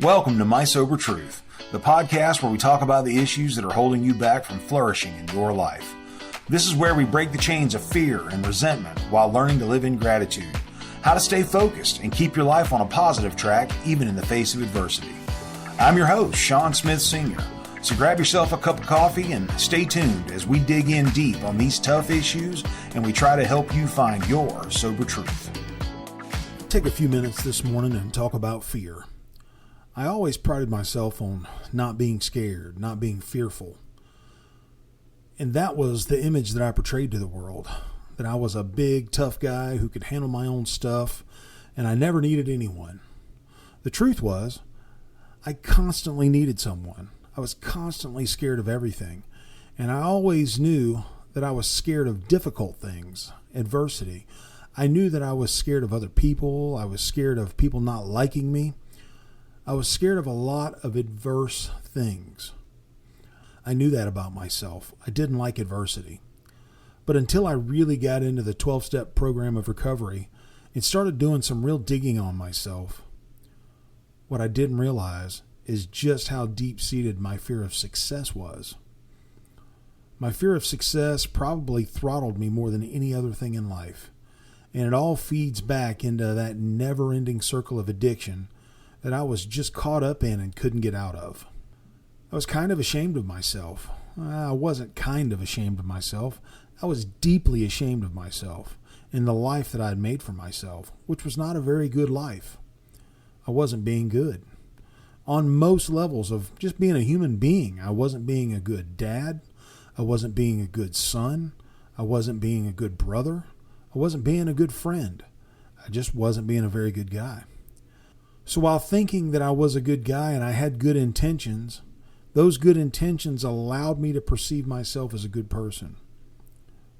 Welcome to My SoberTruth, the podcast where we talk about the issues that are holding you back from flourishing in your life. This is where we break the chains of fear and resentment while learning to live in gratitude, how to stay focused and keep your life on a positive track even in the face of adversity. I'm your host, Sean Smith Sr., so grab yourself a cup of coffee and stay tuned as we dig in deep on these tough issues and we try to help you find your sober truth. Take a few minutes this morning and talk about fear. I always prided myself on not being scared, not being fearful. And that was the image that I portrayed to the world, that I was a big, tough guy who could handle my own stuff, and I never needed anyone. The truth was, I constantly needed someone. I was constantly scared of everything, and I always knew that I was scared of difficult things, adversity. I knew that I was scared of other people. I was scared of people not liking me. I was scared of a lot of adverse things. I knew that about myself. I didn't like adversity. But until I really got into the 12-step program of recovery and started doing some real digging on myself, what I didn't realize is just how deep-seated my fear of success was. My fear of success probably throttled me more than any other thing in life. And it all feeds back into that never-ending circle of addiction that I was just caught up in and couldn't get out of. I was kind of ashamed of myself. I wasn't kind of ashamed of myself. I was deeply ashamed of myself and the life that I had made for myself, which was not a very good life. I wasn't being good. On most levels of just being a human being, I wasn't being a good dad. I wasn't being a good son. I wasn't being a good brother. I wasn't being a good friend. I just wasn't being a very good guy. So while thinking that I was a good guy and I had good intentions, those good intentions allowed me to perceive myself as a good person.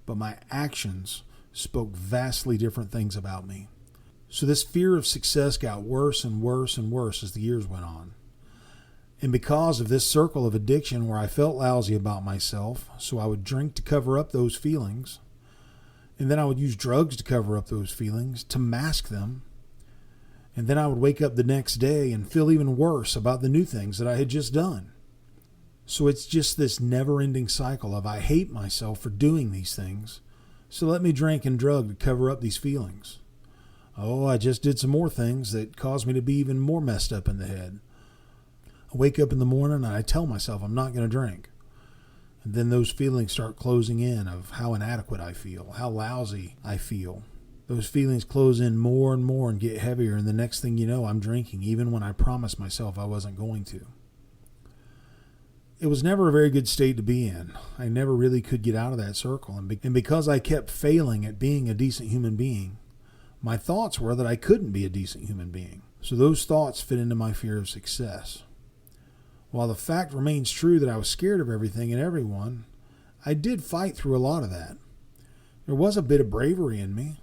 But my actions spoke vastly different things about me. So this fear of success got worse and worse and worse as the years went on. And because of this circle of addiction where I felt lousy about myself, so I would drink to cover up those feelings, and then I would use drugs to cover up those feelings, to mask them. And then I would wake up the next day and feel even worse about the new things that I had just done. So it's just this never-ending cycle of I hate myself for doing these things, so let me drink and drug to cover up these feelings. Oh, I just did some more things that caused me to be even more messed up in the head. I wake up in the morning and I tell myself I'm not going to drink. And then those feelings start closing in of how inadequate I feel, how lousy I feel. Those feelings close in more and more and get heavier, and the next thing you know, I'm drinking, even when I promised myself I wasn't going to. It was never a very good state to be in. I never really could get out of that circle, and because I kept failing at being a decent human being, my thoughts were that I couldn't be a decent human being. So those thoughts fit into my fear of success. While the fact remains true that I was scared of everything and everyone, I did fight through a lot of that. There was a bit of bravery in me.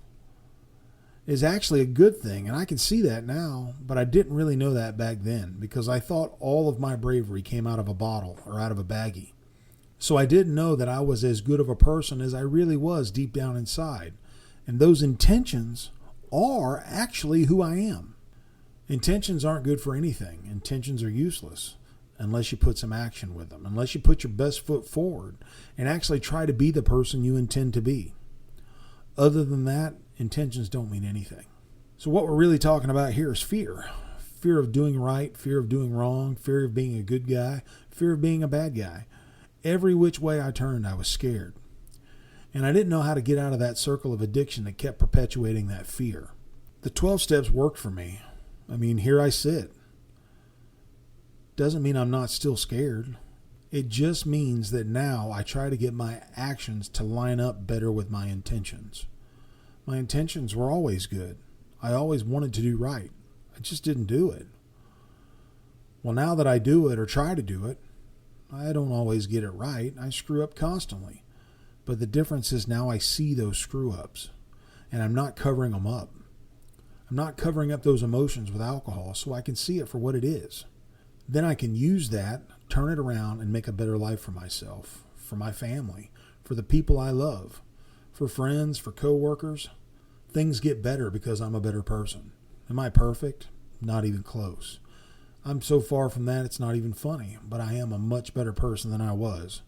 Is actually a good thing, and I can see that now, but I didn't really know that back then because I thought all of my bravery came out of a bottle or out of a baggie. So I didn't know that I was as good of a person as I really was deep down inside, and those intentions are actually who I am. Intentions aren't good for anything. Intentions are useless unless you put some action with them, unless you put your best foot forward and actually try to be the person you intend to be. Other than that, intentions don't mean anything. So what we're really talking about here is fear. Fear of doing right, fear of doing wrong, fear of being a good guy, fear of being a bad guy. Every which way I turned, I was scared. And I didn't know how to get out of that circle of addiction that kept perpetuating that fear. The 12 steps worked for me. I mean, here I sit. Doesn't mean I'm not still scared. It just means that now I try to get my actions to line up better with my intentions. My intentions were always good. I always wanted to do right. I just didn't do it. Well, now that I do it or try to do it, I don't always get it right. I screw up constantly. But the difference is now I see those screw-ups, and I'm not covering them up. I'm not covering up those emotions with alcohol so I can see it for what it is. Then I can use that, turn it around, and make a better life for myself, for my family, for the people I love, for friends, for coworkers. Things get better because I'm a better person. Am I perfect? Not even close. I'm so far from that it's not even funny, but I am a much better person than I was.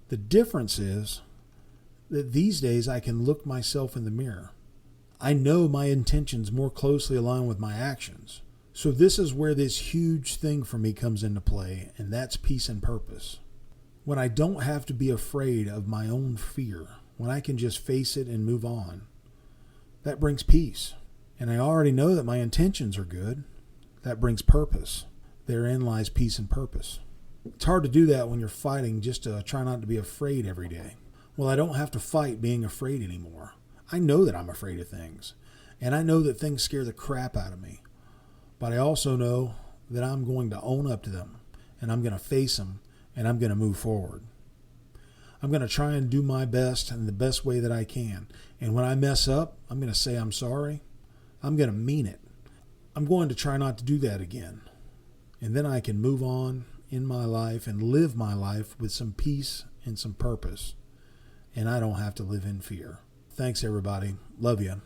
The difference is that these days I can look myself in the mirror. I know my intentions more closely align with my actions. So this is where this huge thing for me comes into play, and that's peace and purpose. When I don't have to be afraid of my own fear, when I can just face it and move on, that brings peace. And I already know that my intentions are good. That brings purpose. Therein lies peace and purpose. It's hard to do that when you're fighting just to try not to be afraid every day. Well, I don't have to fight being afraid anymore. I know that I'm afraid of things. And I know that things scare the crap out of me. But I also know that I'm going to own up to them. And I'm going to face them. And I'm going to move forward. I'm going to try and do my best in the best way that I can. And when I mess up, I'm going to say I'm sorry. I'm going to mean it. I'm going to try not to do that again. And then I can move on in my life and live my life with some peace and some purpose. And I don't have to live in fear. Thanks, everybody. Love you.